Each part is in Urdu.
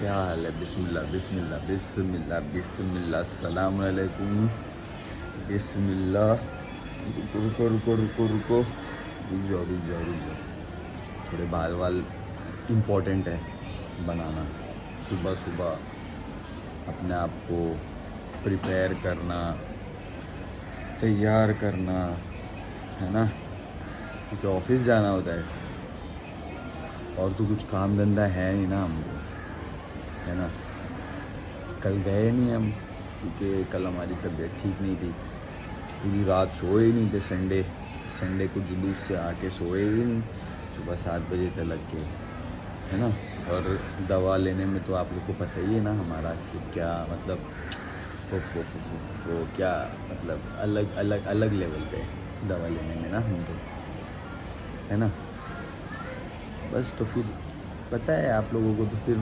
کیا حال ہے؟ بسم اللہ بسم اللہ بسم اللہ بسم اللہ، السلام علیکم، بسم اللہ۔ رکو رکو رکو رکو، رک جاؤ رک جاؤ رک جاؤ، تھوڑے بال وال امپورٹنٹ ہے بنانا، صبح صبح اپنے آپ کو پریپیئر کرنا، تیار کرنا ہے نا، کیونکہ آفس جانا ہوتا ہے اور تو کچھ کام دھندہ ہے نہیں نا ہم کو، ہے نا۔ کل گئے نہیں ہم کیونکہ کل ہماری طبیعت ٹھیک نہیں تھی، پوری رات سوئے ہی نہیں تھے۔ سنڈے کو جلوس سے آ کے سوئے ہی نہیں، صبح 7 بجے تک لگ کے، ہے نا۔ اور دوا لینے میں تو آپ لوگ کو پتہ ہی ہے نا ہمارا کہ کیا مطلب کیا مطلب الگ لیول پہ دوا لینے میں نا ہم تو، ہے نا۔ بس تو پھر پتہ ہے آپ لوگوں کو، تو پھر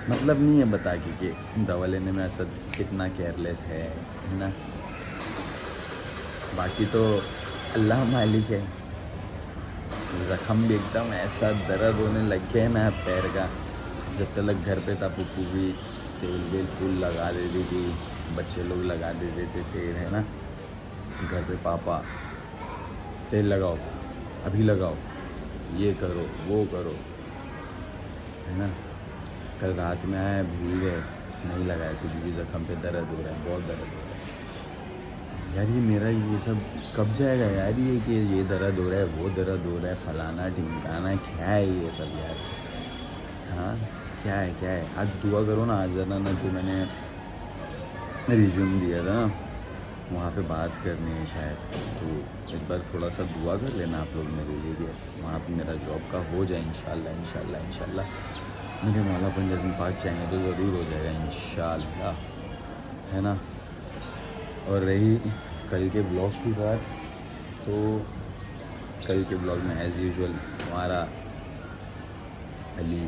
مطلب نہیں ہے بتا کے کہ دوا لینے میں اسد کتنا کیئرلیس ہے نا۔ باقی تو اللہ مالک ہے۔ زخم بھی ایک دم ایسا درد ہونے لگ گیا نا پیر کا، جب تک گھر پہ تھا پپو بھی تیل ویل فل لگا دیتی تھی، بچے لوگ لگا دیتے تھے تیل، ہے نا۔ گھر پہ پاپا تیل لگاؤ، ابھی لگاؤ، یہ کرو وہ کرو، ہے نا۔ کل رات میں آئے بھول گئے، نہیں لگایا کچھ بھی، زخم پہ درد ہو رہا ہے، بہت درد ہو رہا ہے یار۔ یہ میرا یہ سب کب جائے گا یار؟ یہ کہ یہ درد ہو رہا ہے، وہ درد ہو رہا ہے، فلانا ڈھمکانا، کیا ہے یہ سب یار؟ ہاں کیا ہے؟ آج دعا کرو نا، آج ذرا نا جو میں نے ریزیوم دیا تھا نا وہاں پہ بات کرنی ہے شاید، تو ایک بار تھوڑا سا دعا کر لینا آپ لوگ میرے لیے کہ وہاں پہ میرا جاب کا ہو جائے انشاءاللہ۔ میرے مولا پنجاب میں پاک چاہیں گے تو ضرور ہو جائے گا انشاءاللہ، ہے نا۔ اور رہی کل کے بلاگ کی بات، تو کل کے بلاگ میں ایز یوزول ہمارا علی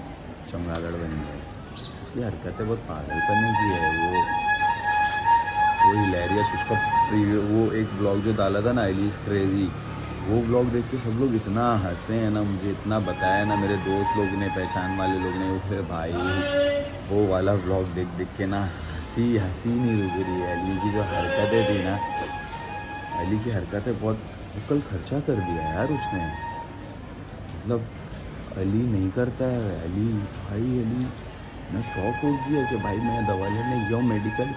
چمگادڑ بن گیا ہے، اس کی حرکتیں بہت پاگل پنے کی ہے۔ وہ ہلیریس، اس کا وہ ایک بلاگ جو ڈالا تھا نا علیز کریزی، وہ بلاگ دیکھ کے سب لوگ اتنا ہنسے ہیں نا، مجھے اتنا بتایا نا میرے دوست لوگ نے، پہچان والے لوگ نے، پھر بھائی وہ والا بلاگ دیکھ کے نا ہنسی نہیں رک رہی ہے۔ علی کی جو حرکتیں تھی نا، علی کی حرکتیں بہت، کل خرچہ کر دیا یار اس نے، مطلب علی نہیں کرتا ہے علی میں شوق ہو گیا کہ بھائی میں دوا لینے گیا ہوں میڈیکل،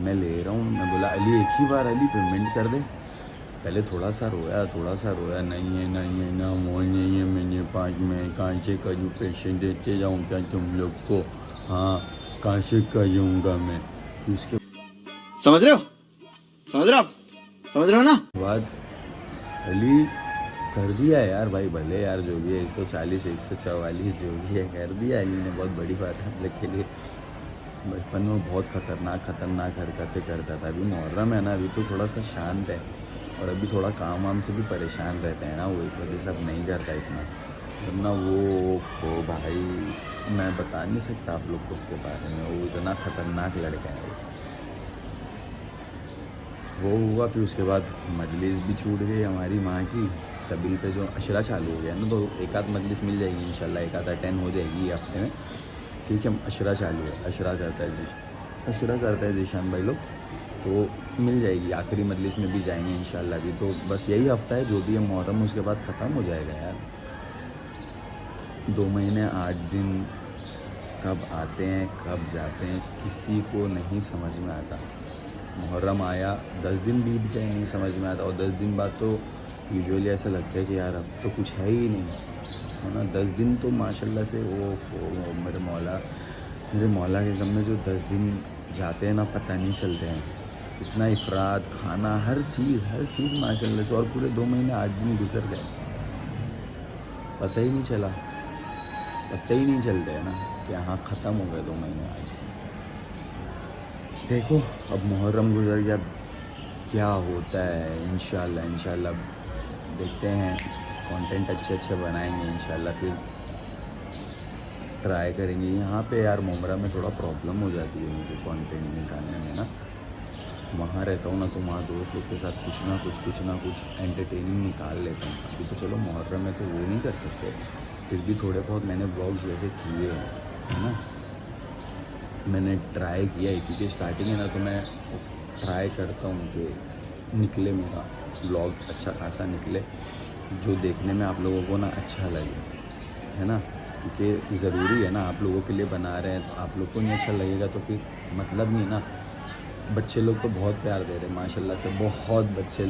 میں لے رہا ہوں، میں بولا علی ایک ہی بار علی پیمنٹ کر دے۔ پہلے تھوڑا سا رویا، نہیں ہے نا وہ نہیں ہے، میں نے 5 میں کہاں سے کروں، پیسے دیتے جاؤں کیا تم لوگ کو؟ ہاں کہاں سے کروں گا میں؟ اس کے سمجھ رہے ہو نا بات؟ علی کر دیا یار بھائی، بھلے یار جو بھی ہے 140 144 جو بھی ہے کر دیا علی نے، بہت بڑی بات ہے ہم لوگ کے لیے۔ بچپن میں بہت خطرناک حرکتیں کرتا تھا، ابھی محرم ہے نا، ابھی تو تھوڑا سا شانت ہے، اور ابھی تھوڑا کام وام سے بھی پریشان رہتے ہیں نا وہ، اس وجہ سے اب نہیں کرتا اتنا، ورنہ وہ بھائی میں بتا نہیں سکتا آپ لوگ کو اس کے بارے میں، وہ اتنا خطرناک لڑکا ہے وہ ہوا۔ پھر اس کے بعد مجلس بھی چھوٹ گئی ہماری ماں کی، سبیل پہ جو عشرہ چالو ہو گیا نا، تو ایک آدھ مجلس مل جائے گی انشاءاللہ، ایک آدھا 10 ہو جائے گی ہفتے میں، ٹھیک ہے۔ عشرہ چالو ہے، عشرہ کرتا ہے ذیشان بھائی لوگ، تو مل جائے گی، آخری مجلس میں بھی جائیں گے انشاءاللہ۔ ابھی تو بس یہی ہفتہ ہے جو بھی ہے محرم، اس کے بعد ختم ہو جائے گا یار۔ 2 مہینے 8 دن کب آتے ہیں کب جاتے ہیں کسی کو نہیں سمجھ میں آتا۔ محرم آیا 10 دن بیت گئے، نہیں سمجھ میں آتا، اور 10 دن بعد تو یوزولی ایسا لگتا ہے کہ یار اب تو کچھ ہے ہی نہیں، ہے نا۔ 10 دن تو ماشاءاللہ سے میرے مولا کے غم میں جو 10 دن جاتے ہیں نا پتہ نہیں چلتے ہیں، اتنا افراد، کھانا، ہر چیز ماشاءاللہ سے، اور پورے 2 مہینے 8 دن گزر گئے، پتہ ہی نہیں چلتا ہے نا کہ ہاں ختم ہو گئے 2 مہینے 8 دن۔ دیکھو اب محرم گزر گیا، کیا ہوتا ہے انشاءاللہ دیکھتے ہیں، کانٹینٹ اچھے بنائیں گے انشاءاللہ، پھر ٹرائی کریں گے۔ یہاں پہ یار ممبرا میں تھوڑا پرابلم ہو جاتی ہے مجھے کانٹینٹ نکالنے میں نا، وہاں رہتا ہوں نا تو وہاں دوست لوگ کے ساتھ کچھ نہ کچھ انٹرٹیننگ نکال لیتا ہوں۔ ابھی تو چلو محرم میں تو وہ نہیں کر سکتے، پھر بھی تھوڑے بہت میں نے بلاگز ویسے کیے ہیں، ہے نا. میں نے ٹرائی کیا ہے کیونکہ اسٹارٹنگ ہے نا, تو میں ٹرائی کرتا ہوں کہ نکلے میرا بلاگ اچھا خاصا نکلے, جو دیکھنے میں آپ لوگوں کو نا اچھا لگے, ہے نا. کیونکہ ضروری ہے نا, آپ لوگوں کے لیے بنا رہے ہیں, تو آپ لوگ کو نہیں اچھا لگے گا تو پھر مطلب نہیں نا. بچے لوگ تو بہت پیار دے رہے ہیں ماشاء اللہ سے, بہت بچے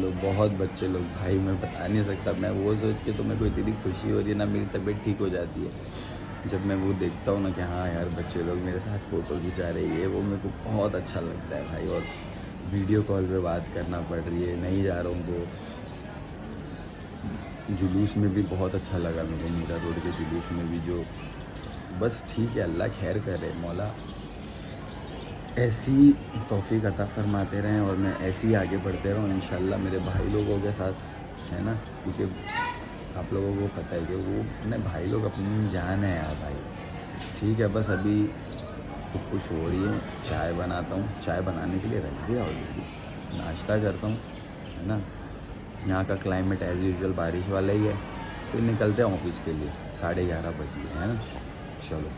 لوگ بھائی, میں بتا نہیں سکتا. میں وہ سوچ کے تو میرے کو اتنی خوشی ہو رہی ہے نا, میری طبیعت ٹھیک ہو جاتی ہے جب میں وہ دیکھتا ہوں نا کہ ہاں یار بچے لوگ میرے ساتھ فوٹو کھنچا رہی ہے. وہ میرے کو بہت اچھا لگتا ہے بھائی. اور ویڈیو کال پہ بات کرنا پڑ رہی ہے, نہیں جا رہا ہوں تو جلوس میں بھی بہت اچھا لگا میرے کو, میرا روڈ کے جلوس میں بھی. جو بس ٹھیک ہے, اللہ خیر کرے, مولا ایسی توفیق عطا فرماتے رہیں اور میں ایسے ہی آگے بڑھتے رہوں انشاءاللہ میرے بھائی لوگوں کے ساتھ, ہے نا. کیونکہ آپ لوگوں کو پتہ ہے کہ وہ اپنے بھائی لوگ اپنی جان ہے یار بھائی. ٹھیک ہے, بس ابھی خود کچھ ہو رہی ہے, چائے بناتا ہوں, چائے بنانے کے لیے رکھ دیا آلریڈی, ناشتہ کرتا ہوں, ہے نا. یہاں کا کلائمیٹ ایز یوزول بارش والا ہی ہے, پھر نکلتے ہیں آفس کے لیے. 11:30 بج گئے, ہے نا. چلو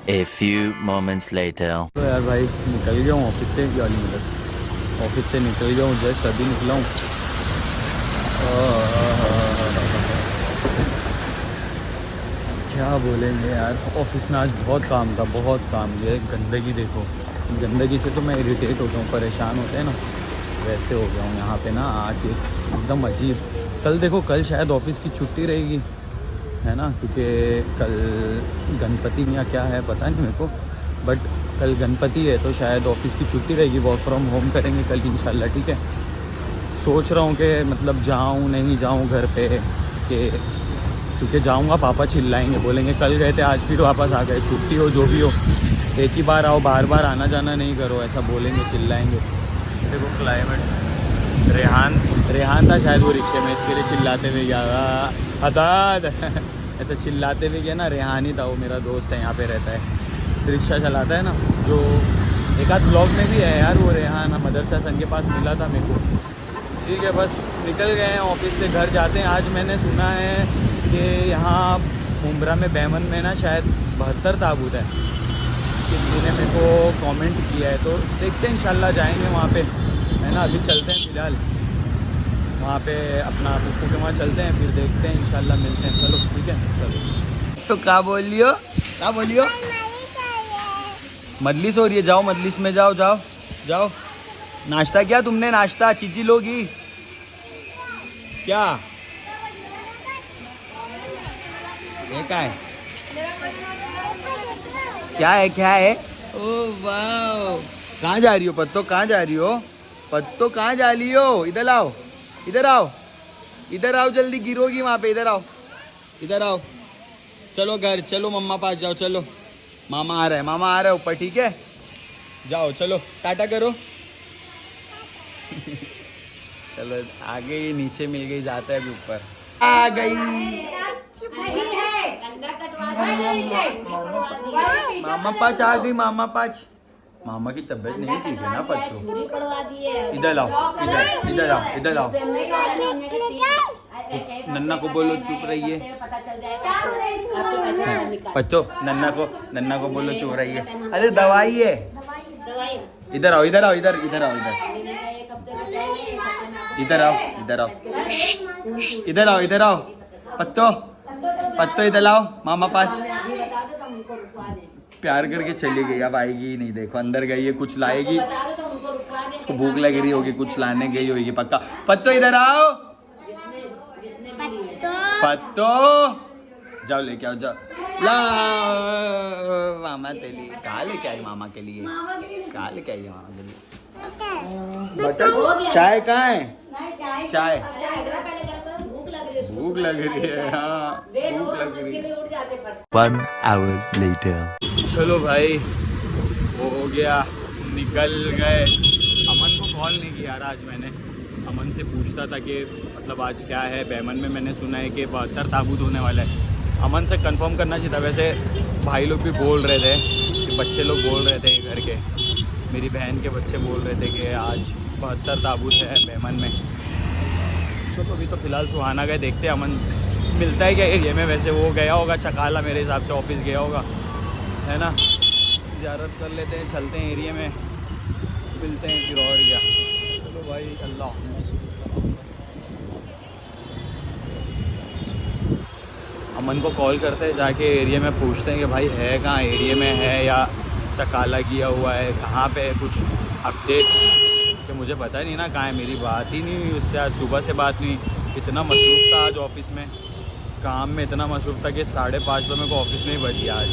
A few moments later. تو یار بھائی نکل گیا ہوں آفس سے, آفس سے نکل گیا ہوں, جسٹ ابھی نکلا ہوں. کیا بولیں گے یار, آفس میں آج بہت کام تھا, بہت کام. یہ گندگی دیکھو, گندگی سے تو میں اریٹیٹ ہوتا ہوں, پریشان ہوتے ہیں نا, ویسے ہو گیا ہوں یہاں پہ نا آ کے, ایک دم عجیب. کل دیکھو, کل شاید آفس کی چھٹی رہے گی, ہے نا, کیونکہ کل گنپتی یا کیا ہے پتہ نہیں میرے کو, بٹ کل گنپتی ہے تو شاید آفس کی چھٹی رہے گی, ورک فرام ہوم کریں گے کل انشاءاللہ. ٹھیک ہے, سوچ رہا ہوں کہ مطلب جاؤں نہیں جاؤں گھر پہ, کہ کیونکہ جاؤں گا پاپا چلائیں گے, بولیں گے کل گئے تھے آج پھر واپس آ گئے, چھٹی ہو جو بھی ہو, ایک ہی بار آؤ, بار بار آنا جانا نہیں کرو, ایسا بولیں گے, چلائیں گے. دیکھو کلائمیٹ, ریحان تھا شاید وہ رکشے میں, اس کے لیے چلاتے ہوئے گیا حداد ایسا چلاتے ہوئے گیا نا. ریحان ہی تھا, وہ میرا دوست ہے, یہاں پہ رہتا ہے, رکشہ چلاتا ہے نا, جو ایک آدھ بلاگ میں بھی ہے یار وہ ریحان, مدرسہ سنگ کے پاس ملا تھا میرے کو. ٹھیک ہے, بس نکل گئے ہیں آفس سے, گھر جاتے ہیں. آج میں نے سنا ہے کہ یہاں ممبرا میں بیمن میں نا شاید 72 تابوت ہے, کسی نے میرے کو کامنٹ کیا ہے, تو دیکھتے ہیں انشاءاللہ جائیں گے وہاں پہ, ہے نا. ابھی چلتے ہیں فی الحال وہاں پہ اپنا پھپھو کے وہاں چلتے ہیں, پھر دیکھتے ہیں انشاءاللہ ملتے ہیں. چلو ٹھیک ہے, چلو. تو کیا بولیو مجلس ہو رہی ہے, جاؤ مجلس میں جاؤ, جاؤ. ناشتہ کیا تم نے, ناشتہ چیچی لوگی کیا, یہ کیا ہے, او واو. کہاں جا رہی ہو پتو, کہاں جا رہی ہو پتو, کہاں جا رہی ہو, ادھر آؤ, ادھر آؤ جلدی, گرو گی وہاں پہ, ادھر آؤ. چلو گھر چلو, مما پاس جاؤ, چلو ماما آ رہا ہے اوپر. ٹھیک ہے, جاؤ, چلو ٹاٹا کرو. چلو آگے ہی نیچے مل گئی, جاتا ہے ابھی اوپر. آ گئی ماما پاس, آ گئی ماما پاس. ماما کی طبیعت نہیں ٹھیک ہے نا پتو, ادھر آؤ. ننا کو بولو چپ رہی ہے, بچوں ننا کو بولو چپ رہی ہے. ارے دوائی ہے, ادھر آؤ پتو ادھر آؤ ماما پاس. پیار کر کے چلی گئی, اب آئے گی نہیں. دیکھو اندر گئی ہے, کچھ لائے گی, اس کو بھوک لگ رہی ہوگی, کچھ لانے گئی ہوگی پکا. پتو ادھر آؤ, پتو جاؤ لے کے آؤ, جاؤ لا ماما تیلی. کہاں لے کے آئی ماما کے لیے, کہاں لے کے آئی ماما کے لیے. بٹر چائے کہاں ہے, چائے بھوک لگ رہی ہے, ہاں بھوک لگ رہی ہے. 1 hour later. چلو بھائی ہو گیا, نکل گئے. امن کو کال نہیں کیا آج میں نے, امن سے پوچھتا تھا کہ مطلب آج کیا ہے بیمن میں نے سنا ہے کہ 72 تابوت ہونے والا ہے. امن سے کنفرم کرنا چاہیے تھا. ویسے بھائی لوگ بھی بول رہے تھے, کہ بچے لوگ بول رہے تھے گھر کے, میری بہن کے بچے بول رہے تھے کہ آج 72 تابوت ہے بیمن میں. چلو ابھی تو فی الحال سہانا گئے, دیکھتے امن ملتا ہے کیا ایریا میں. ویسے وہ گیا ہوگا چکالا, میرے حساب سے آفس گیا ہوگا, ہے نا, زیارت کر لیتے ہیں, چلتے ہیں ایریے میں, ملتے ہیں پھر. اور کیا, چلو بھائی, اللہ. امن کو کال کرتے ہیں, جا کے ایریے میں پوچھتے ہیں کہ بھائی ہے کہاں, ایریے میں ہے یا چکالا کیا ہوا ہے, کہاں پہ کچھ اپڈیٹ, کہ مجھے پتہ نہیں نا کہاں ہے. میری بات ہی نہیں ہوئی اس سے, آج صبح سے بات نہیں ہوئی. اتنا مصروف تھا آج آفس میں, کام میں اتنا مصروف تھا کہ 5:30 تو میرے کو آفس میں ہی بچ گیا آج,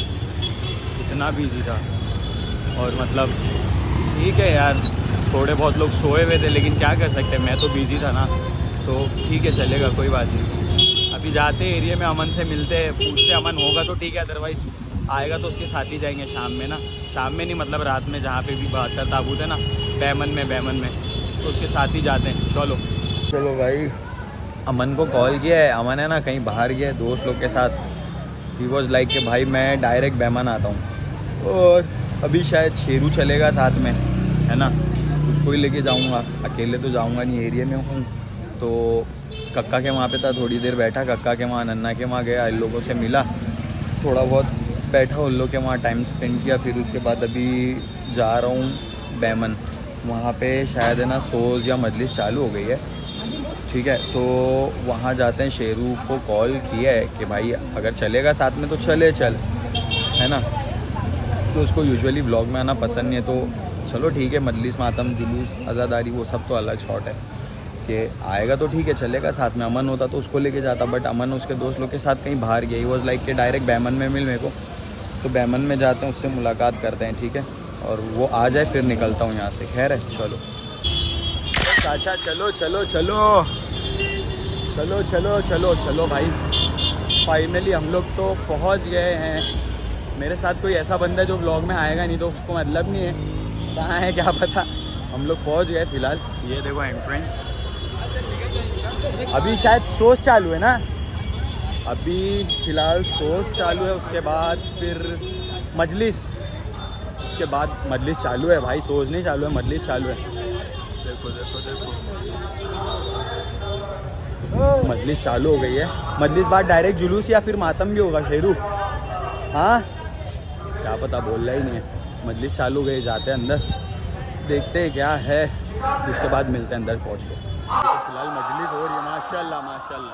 اتنا بیزی تھا. اور مطلب ٹھیک ہے یار, تھوڑے بہت لوگ سوئے ہوئے تھے, لیکن کیا کر سکتے, میں تو بیزی تھا نا, تو ٹھیک ہے, چلے گا, کوئی بات نہیں. ابھی جاتے ایریے میں, امن سے ملتے, پوچھتے, امن ہوگا تو ٹھیک ہے, ادروائز آئے گا تو اس کے ساتھ ہی جائیں گے شام میں نا. شام میں نہیں, مطلب رات میں, جہاں پہ بھی 72 تابوت ہے نا, بیمن میں, تو اس کے ساتھ ہی جاتے ہیں. چلو بھائی, امن کو کال کیا ہے. امن ہے نا کہیں باہر گیا ہے دوست لوگ کے ساتھ. ہی واز لائک کہ بھائی میں ڈائریکٹ بیمن آتا ہوں, اور ابھی شاید شیرو چلے گا ساتھ میں, ہے نا, اس کو ہی لے کے جاؤں گا, اکیلے تو جاؤں گا نہیں, ایریے میں ہوں. تو ککا کے وہاں پہ تھا, تھوڑی دیر بیٹھا ککا کے وہاں, ننا کے وہاں گیا, ان لوگوں سے ملا, تھوڑا بہت بیٹھا ان لوگ کے وہاں, ٹائم اسپینڈ کیا. پھر اس کے بعد ابھی جا رہا ہوں بیمن, وہاں پہ شاید ہے نا سوز یا مجلس چالو ہو گئی ہے, ٹھیک ہے. تو وہاں جاتے ہیں. شیرو کو کال کیا ہے کہ بھائی اگر چلے گا ساتھ میں تو چل, ہے نا. تو اس کو یوزولی بلاگ میں آنا پسند نہیں ہے, تو چلو ٹھیک ہے, مجلس, ماتم, جلوس, عزاداری, وہ سب تو الگ شاٹ ہے, کہ آئے گا تو ٹھیک ہے, چلے گا ساتھ میں. امن ہوتا تو اس کو لے کے جاتا, بٹ امن اس کے دوست لوگ کے ساتھ کہیں باہر گیا. ہی واز لائک کہ ڈائریکٹ بیمن میں مل میرے کو, تو بیمن میں جاتے ہیں, اس سے ملاقات کرتے ہیں, ٹھیک ہے, اور وہ آ جائے پھر نکلتا ہوں یہاں سے. خیر ہے, چلو چاچا, چلو بھائی, فائنلی ہم لوگ تو پہنچ گئے ہیں. میرے ساتھ کوئی ایسا بندہ ہے جو بلاگ میں آئے گا نہیں, تو اس کو مطلب نہیں ہے کہاں ہے, کیا پتہ. ہم لوگ پہنچ گئے فی الحال. یہ دیکھو انٹرنس, ابھی شاید سوز چالو ہے نا, ابھی فی الحال سوز چالو ہے. اس کے بعد پھر مجلس, اس کے بعد مجلس چالو ہے بھائی, سوز نہیں چالو ہے, مجلس چالو ہے. دیکھو, مجلس چالو ہو گئی ہے. مجلس بعد ڈائریکٹ جلوس یا پھر ماتم بھی ہوگا. شیرو, ہاں کیا پتہ, بول رہا ہی نہیں ہے. مجلس چالو ہو گئی, جاتے ہیں اندر, دیکھتے ہیں کیا ہے, پھر اس کے بعد ملتے ہیں اندر پہنچ کے. فی الحال مجلس ہو رہی ہے, ماشاء اللہ ماشاء اللہ.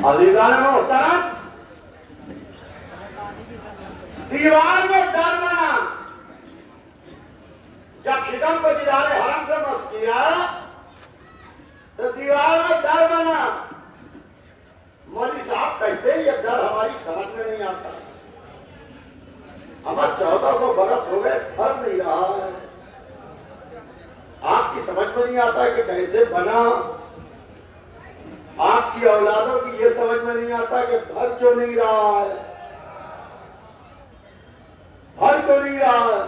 عزیزان محترم, دیوار میں ڈر بنا, جب خدم کو دیدار حرم سے مس کیا تو دیوار میں ڈر بنا. مولوی صاحب کہتے ہیں یہ ڈر ہماری سمجھ میں نہیں آتا. ہمیں 1400 برس ہو گئے, فرق نہیں رہا ہے. آپ کی سمجھ میں نہیں آتا کہ کیسے بنا. آپ کی اولادوں کی یہ سمجھ میں نہیں آتا کہ بھر کیوں نہیں رہا ہے, بھر کیوں نہیں رہا ہے.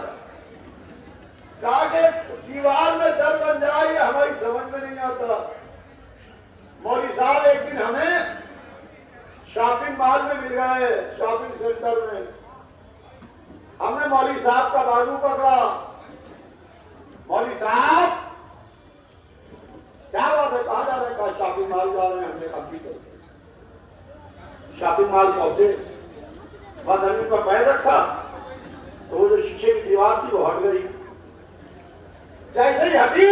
کہا کہ دیوار میں در بن جائے, یہ ہماری سمجھ میں نہیں آتا. مولوی صاحب ایک دن ہمیں شاپنگ مال میں مل گئے, شاپنگ سینٹر میں. ہم نے مولوی صاحب کا بازو پکڑا. مولوی صاحب کیا بات ہے, کہاں جا رہے ہیں؟ کہا شاپنگ مال جا رہے ہیں. ہم نے کہا ٹھیک ہے. شاپنگ مال پہنچے, بس زمین پر پیر رکھا تو وہ جو شیشے کی دیوار تھی وہ ہٹ گئی. جیسے ہی ہٹی,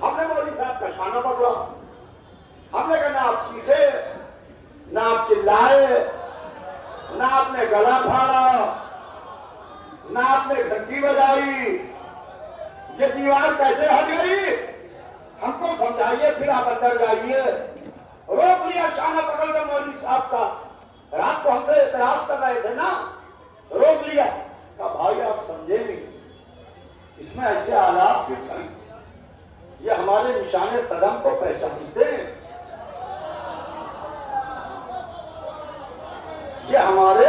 ہم نے مولوی صاحب کا شانہ پکڑا. ہم نے کہا نہ آپ چیخے, نہ آپ چلائے, نہ آپ نے گلا پھاڑا, نہ آپ نے گھنٹی بجائی. یہ دیوار کیسے ہٹ گئی ہم کو سمجھائیے, پھر آپ اندر جائیے. روک لیا شانہ پکڑ کر مولوی صاحب کا. رات کو ہم سے اعتراض کر رہے تھے نا, روک لیا. کہا بھائی آپ سمجھے نہیں, اس میں ایسے آلات کیوں چاہیے, یہ ہمارے نشان قدم کو پہچانتے ہیں, یہ ہمارے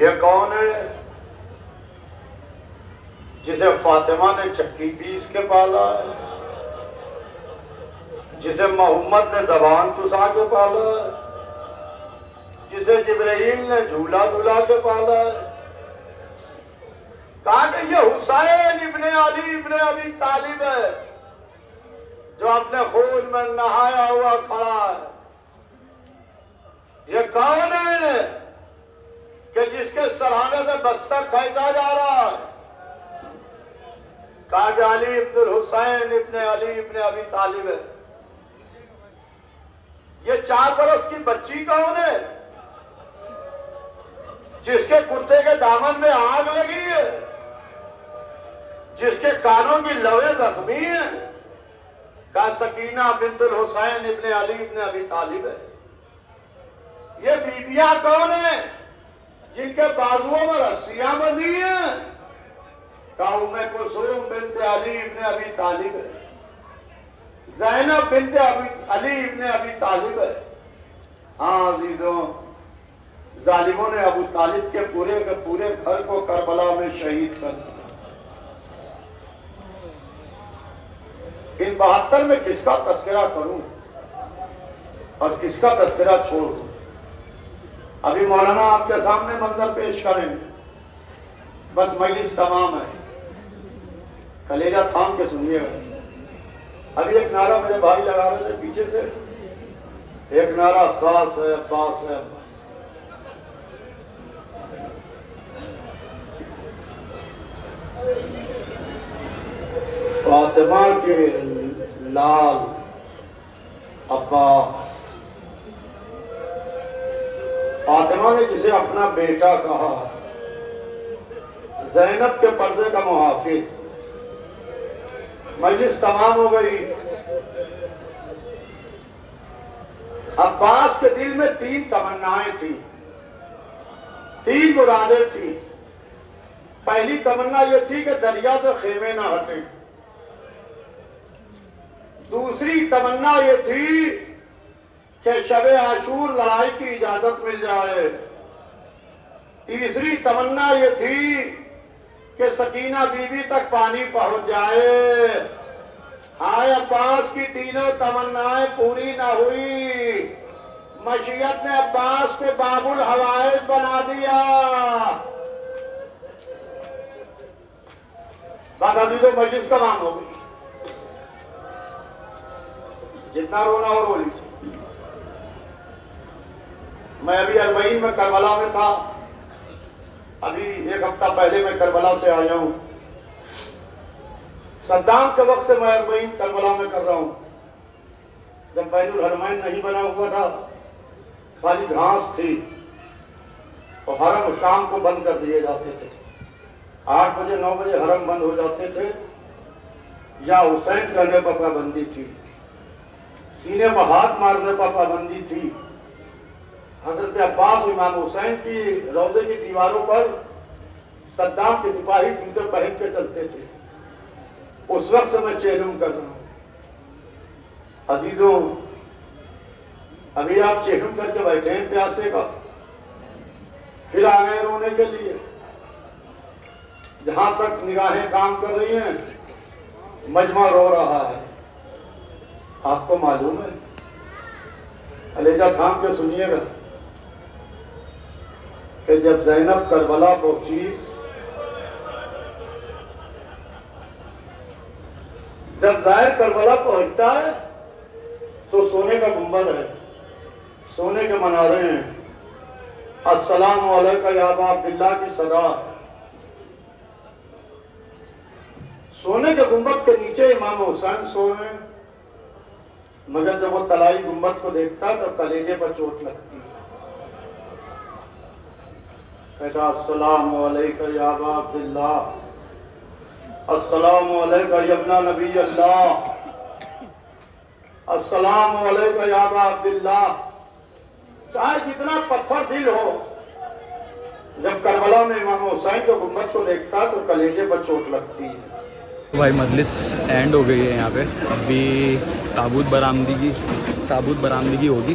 یہ کون ہے؟ جسے فاطمہ نے چکی پیس کے پالا ہے، جسے محمد نے زبان چسا کے پالا ہے، جسے جبرائیل نے جھولا جھولا کے پالا ہے. کہا کہ یہ حسین ابن علی ابن ابی طالب ہے جو اپنے خون میں نہایا ہوا کھڑا ہے. یہ کون ہے کہ جس کے سرانے سے بستر کھینچا جا رہا ہے؟ کہا کہ علی ابن الحسین ابن علی ابن ابی طالب ہے. یہ 4 برس کی بچی کون ہے جس کے کرتے کے دامن میں آگ لگی ہے، جس کے کانوں کی لویں زخمی ہیں؟ کہا سکینہ بنت الحسین ابن علی ابن ابی طالب ہے. یہ بیبیاں کون ہیں جن کے بازوؤں میں رسیاں بندھی ہیں؟ کہا ام کلثوم بنت علی ابن ابی طالب ہے، زینب بنت علی ابن ابی طالب ہے. ہاں عزیزوں، ظالموں نے ابو طالب کے پورے گھر کو کربلا میں شہید کر دیا. ان 72 میں کس کا تذکرہ کروں اور کس کا تذکرہ چھوڑ دوں؟ ابھی مولانا آپ کے سامنے منظر پیش کریں گے، بس مجلس تمام ہے، کلیجہ تھام کے سنیے گا. ابھی ایک نعرہ میرے بھائی لگا رہے تھے پیچھے سے، ایک نعرہ خاص ہے خاص ہے. فاطمہ کے لال عباس، فاطمہ نے جسے اپنا بیٹا کہا، زینب کے پردے کا محافظ. مجلس تمام ہو گئی. عباس کے دل میں 3 تمنائیں تھیں، 3 مرادیں تھیں. پہلی تمنا یہ تھی کہ دریا سے خیمے نہ ہٹیں. دوسری تمنا یہ تھی کہ شب عاشور لڑائی کی اجازت مل جائے. تیسری تمنا یہ تھی کہ سکینہ بیوی تک پانی پہنچ جائے. ہائے عباس کی تینوں تمنائیں پوری نہ ہوئی. مشیت نے عباس کو باب الحوائج بنا دیا. بات عزیزوں مجلس تمام ہو گئی. جتنا رونا اور رو لیجیے. میں ابھی اربعین میں کربلا میں تھا. ابھی 1 ہفتہ پہلے میں کربلا سے آیا ہوں. صدام کے وقت سے میں اربعین کربلا میں کر رہا ہوں. جب بین الحرمین نہیں بنا ہوا تھا، خالی گھاس تھی اور حرم شام کو بند کر دیے جاتے تھے. 8 بجے 9 بجے حرم بند ہو جاتے تھے. یا حسین کرنے پر پابندی تھی، سینے پر ہاتھ مارنے پر پابندی تھی. حضرت عباس امام حسین کی روضے کی دیواروں پر صدام کے سپاہی جوتے پہن کے چلتے تھے. اس وقت سے میں چہلم کر رہا ہوں. عزیزوں ابھی آپ چہلم کر کے بیٹھے ہیں پیاسے کا، پھر آ گئے رونے کے لیے. جہاں تک نگاہیں کام کر رہی ہیں مجمع رو رہا ہے. آپ کو معلوم ہے، کلیجہ تھام کے سنیے گا کہ جب زینب کربلا پہنچی، جب ظاہر کربلا پہنچتا ہے تو سونے کا گنبد ہے، سونے کے منارے ہیں. السلام علیکم یا ابا عبداللہ کی صدا. سونے کے گنبد کے نیچے امام حسین سوئے ہیں. مگر جب وہ طلائی گنبد کو دیکھتا تو کلیجے پر چوٹ لگتی. کہتا السلام علیکم یا ابا عبداللہ، السلام علیکم یا ابن نبی اللہ، السلام علیکم یا ابا عبداللہ. چاہے جتنا پتھر دل ہو، جب کربلا میں امام حسین کے گنبد کو دیکھتا تو کلیجے پر چوٹ لگتی ہے. بھائی مجلس اینڈ ہو گئی ہے. یہاں پہ ابھی تابوت برآمدگی ہوگی.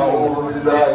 أعوذ بالله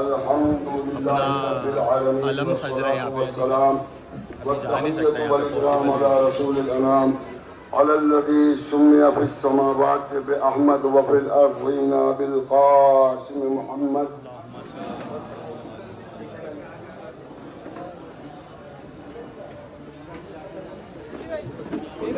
الحمد لله رب العالمين علم سج رہا ہے یہاں پہ والسلام جا نہیں سکتے یہاں پہ والإكرام على رسول الأنام على الذي سمي في السماوات بأحمد وفي الأرضين بالقاسم محمد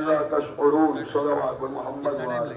لا تشعرون صلوات محمد وآله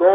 2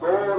2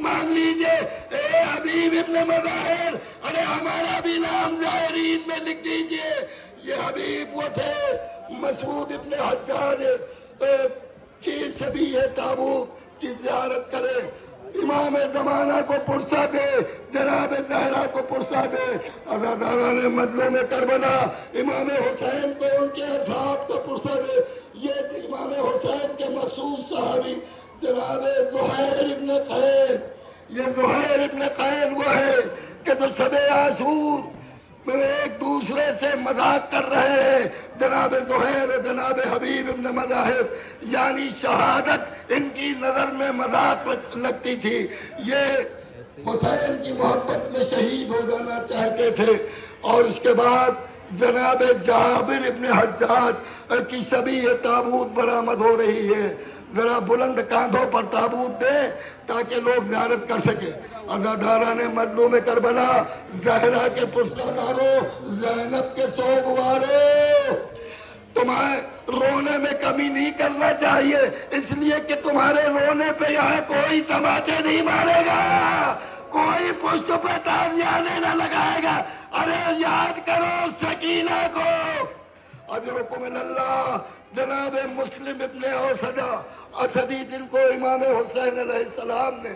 مانگ لیجئے. اے حبیب ابن مظاہر, ارے ہمارا بھی نام زائرین میں لکھ دیجئے. یہ حبیب وہ تھے مسعود ابن حجاج کی شبیہ تابوت کی زیارت کرے. امام زمانہ کو پرسہ دے, جناب زہرا کو پرسہ دے. عزاداران مظلوم کربلا امام حسین کو ان کے اصحاب کو پرسہ دے. یہ امام حسین کے مخصوص صحابی جناب زہیر ابن قین, یہ زہیر ابن قین وہ ہے کہ جو شب عاشور میں ایک دوسرے سے مذاق کر رہے ہیں. جناب زہیر و جناب حبیب ابن مظاہر, یعنی شہادت ان کی نظر میں مذاق لگتی تھی. یہ حسین کی محبت میں شہید ہو جانا چاہتے تھے. اور اس کے بعد جناب جابر ابن حجاج کی شبیہ تابوت برآمد ہو رہی ہے. ذرا بلند کاندھوں پر تابوت دے تاکہ لوگ زیارت کر سکے. عزاداران مظلوم کربلا, زہرا کے پرساداروں, زینب کے سوگواروں, تمہیں رونے میں کمی نہیں کرنا چاہیے, اس لیے کہ تمہارے رونے پہ یہاں کوئی تماچے نہیں مارے گا, کوئی پشت پہ تازیانے نہ لگائے گا. ارے یاد کرو سکینہ کو. اجرکم اللہ. جناب مسلم ابن اوسدہ اسدی, جن کو امام حسین علیہ السلام نے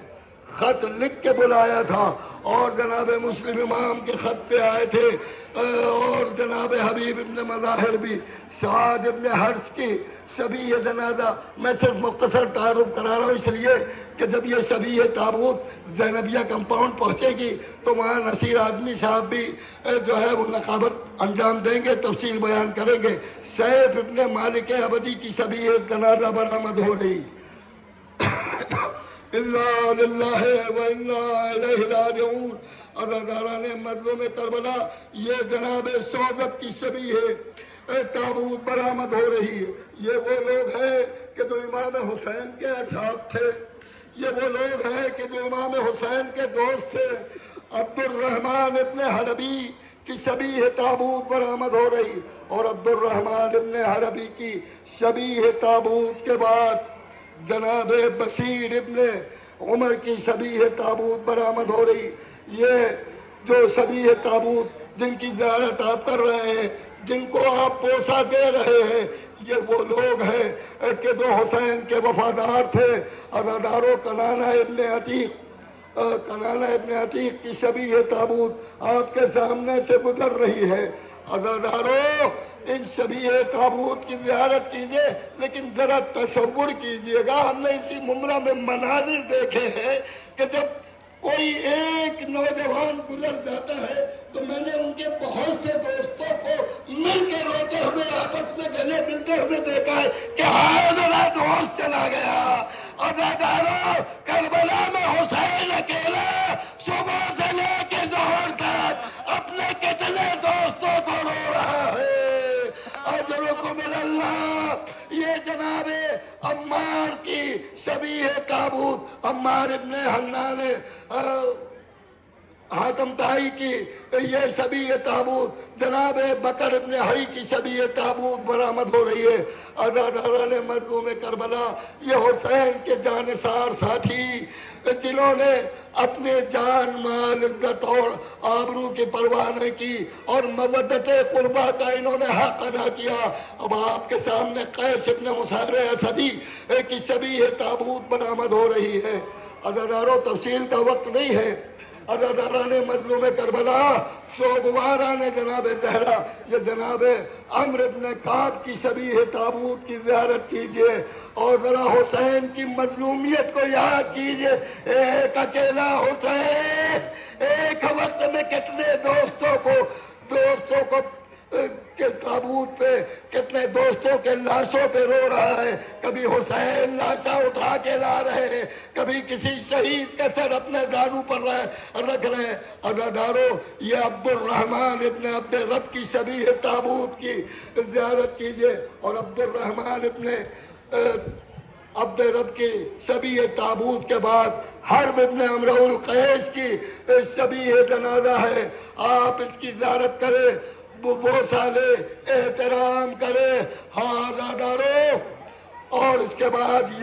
خط لکھ کے بلایا تھا, اور جناب مسلم امام کے خط پہ آئے تھے, اور جناب حبیب ابن مظاہر بھی. سعد ابن حرس کی شبیہ جنازہ, میں صرف مختصر تعارف کرا رہا ہوں اس لیے کہ جب یہ شبیہ تابوت زینبیہ کمپاؤنڈ پہنچے گی تو وہاں نصیر اعظمی صاحب بھی جو ہے وہ نقابت انجام دیں گے, تفصیل بیان کریں گے. سیف ابن مالک ابدی کی شبیہ جنازہ برآمد ہو رہی. اِنَّا لِلَّهِ وَإِنَّا إِلَيْهِ رَاجِعُونَ. عزاداران مظلوم کربلا, یہ جناب سوزب کی شبیہ تابوت برآمد ہو رہی ہے. یہ وہ لوگ ہیں کہ جو امام حسین کے اصحاب تھے, یہ وہ لوگ ہیں کہ جو امام حسین کے دوست تھے. عبد الرحمن ابن حربی کی شبیہ تابوت برآمد ہو رہی, اور عبد الرحمن ابن حربی کی شبیہ تابوت کے بعد جناب بشیر ابن عمر کی شبیہ تابوت برآمد ہو رہی. یہ جو شبیہ تابوت جن کی زیارت آپ کر رہے ہیں, جن کو آپ پوسا دے رہے ہیں, یہ وہ لوگ ہیں کہ جو حسین کے وفادار تھے. عزاداروں, کنانہ ابن عتیق کی شبیہ تابوت آپ کے سامنے سے گزر رہی ہے. عزاداروں, ان شبیہ تابوت کی زیارت کیجئے, لیکن ذرا تصور کیجئے گا, ہم نے اسی ممرہ میں مناظر دیکھے ہیں کہ جب کوئی ایک نوجوان گزر جاتا ہے تو میں نے ان کے بہت سے دوستوں کو مل کے روتے ہوئے آپس میں گلے ملتے ہوئے دیکھا ہے کہ ہاں میرا دوست چلا گیا. عزاداروں, کربلا میں حسین اکیلا صبح سے لے کے ظہر تک اپنے کتنے دوستوں کو رو رہا ہے. اجرکم اللہ. یہ جناب عمار کی شبیہ تابوت, عمار ابن حنان حاتم طائی کی یہ شبیہ تابوت, جناب بکر ابن حی کی شبیہ تابوت برآمد ہو رہی ہے. عزاداران مظلوم کربلا, یہ حسین کے جانثار ساتھی جنہوں نے اپنے جان, مال, عزت اور آبرو کی پرواہ نہیں کی, اور مودت قربا کا انہوں نے حق ادا کیا. اب آپ کے سامنے قیس ابن مسعر اسدی کی شبیہ تابوت برآمد ہو رہی ہے. عزاداروں, تفصیل کا وقت نہیں ہے. عزاداران مظلوم کربلا, سوگواران جناب زہرا, یہ جناب عمرو ابن کعب کی شبیہ تابوت کی زیارت کیجئے, اور ذرا حسین کی مظلومیت کو یاد کیجئے. ایک اکیلا حسین ایک وقت میں کتنے دوستوں کو کے تابوت پہ, کتنے دوستوں کے لاشوں پہ رو رہا ہے. کبھی حسین لاشا اٹھا کے لا رہے ہیں, کبھی کسی شہید کے سر اپنے دارو پر رکھ رہے ہیں. عزاداروں, یہ عبد الرحمن ابن عبد رب کی شبیہ تابوت کی زیارت کیجئے, اور عبد الرحمن ابن عبد رب کی شبیہ تابوت کے بعد حرب ابن امرؤ القیس کی شبیہ جنازہ ہے. آپ اس کی زیارت کریں, بوسہ لے, احترام کرے. ہاں عزاداروں, اور اس کے بعد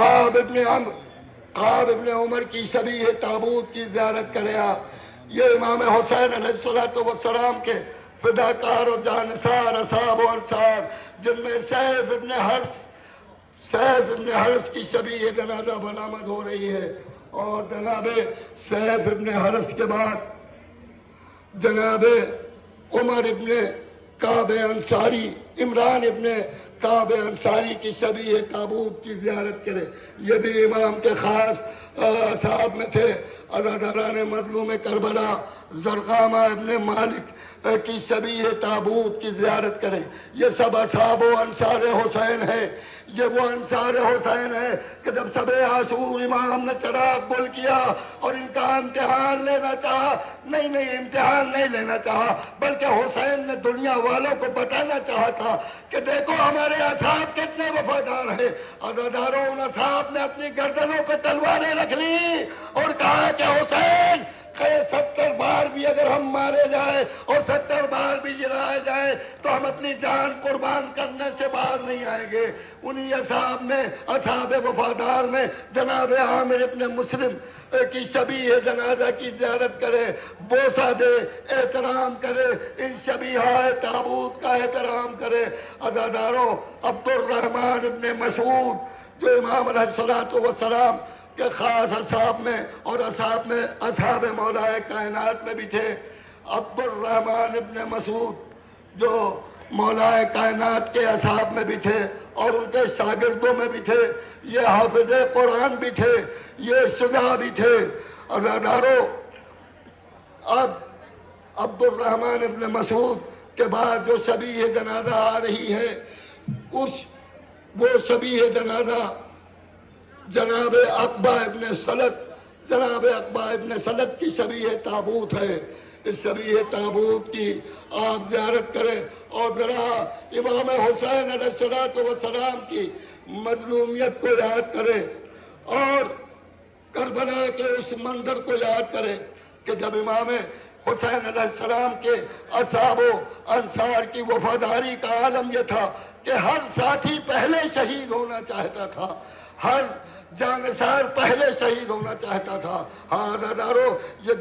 قاب ابن عمر کی شبیہ تابوت کی زیارت کریں آپ. یہ امام حسین علیہ السلام کے فداکار اور جانثار اصحاب و انصار، جن میں سیف ابن حرس کی شبیہ جنازہ برآمد ہو رہی ہے. اور جناب سیف ابن حرس کے بعد جناب عمر ابن کعب انصاری، عمران ابن کعب انصاری کی شبیہ تابوت کی زیارت کرے. یہ بھی امام کے خاص اصحاب میں تھے. عزاداران مظلوم کربلا زرقامہ ابن مالک کی شبیہ تابوت کی زیارت کریں. یہ سب اصحاب و انصار حسین ہیں. یہ وہ انصار حسین ہے کہ جب شب عاشور امام نے چراغ گل کیا اور ان کا امتحان لینا چاہا، نہیں امتحان نہیں لینا چاہا، بلکہ حسین نے دنیا والوں کو بتانا چاہا تھا کہ دیکھو ہمارے اصحاب کتنے وفادار ہیں. عزاداروں، ان اصحاب نے اپنی گردنوں پہ تلواریں رکھ لی اور کہا کہ حسین 70 بار بھی اگر ہم مارے جائیں اور 70 بار بھی جلائے جائیں تو ہم اپنی جان قربان کرنے سے باہر نہیں آئیں گے. انہی اصحاب وفادار میں جناب عامر ابن مسلم کی شبیہ جنازہ کی زیارت کرے، بوسہ دے، احترام کرے، ان شبیہہ تابوت کا احترام کرے. عزاداروں، عبد الرحمن ابن مسعود جو امام علیہ السلام کے خاص اصحاب میں اور اصحاب مولا کائنات میں بھی تھے. عبد الرحمن ابن مسعود جو مولا کائنات کے اصحاب میں بھی تھے اور ان کے شاگردوں میں بھی تھے. یہ حافظ قرآن بھی تھے، یہ شجاع بھی تھے. عزاداروں، اب عبد الرحمن ابن مسعود کے بعد جو شبیہ جنازہ آ رہی ہے، وہ شبیہ جنازہ جناب عقبہ ابن سلط کی شبیہ تابوت ہے. اس شبیہ تابوت کی آپ زیارت کریں اور ذرا امام حسین علیہ السلام کی مظلومیت کو یاد کریں اور کربلا کے اس منظر کو یاد کریں کہ جب امام حسین علیہ السلام کے اصحاب و انصار کی وفاداری کا عالم یہ تھا کہ ہر ساتھی پہلے شہید ہونا چاہتا تھا، ہر جانثار پہلے شہید ہونا چاہتا تھا. ہاں عزاداروں، یہ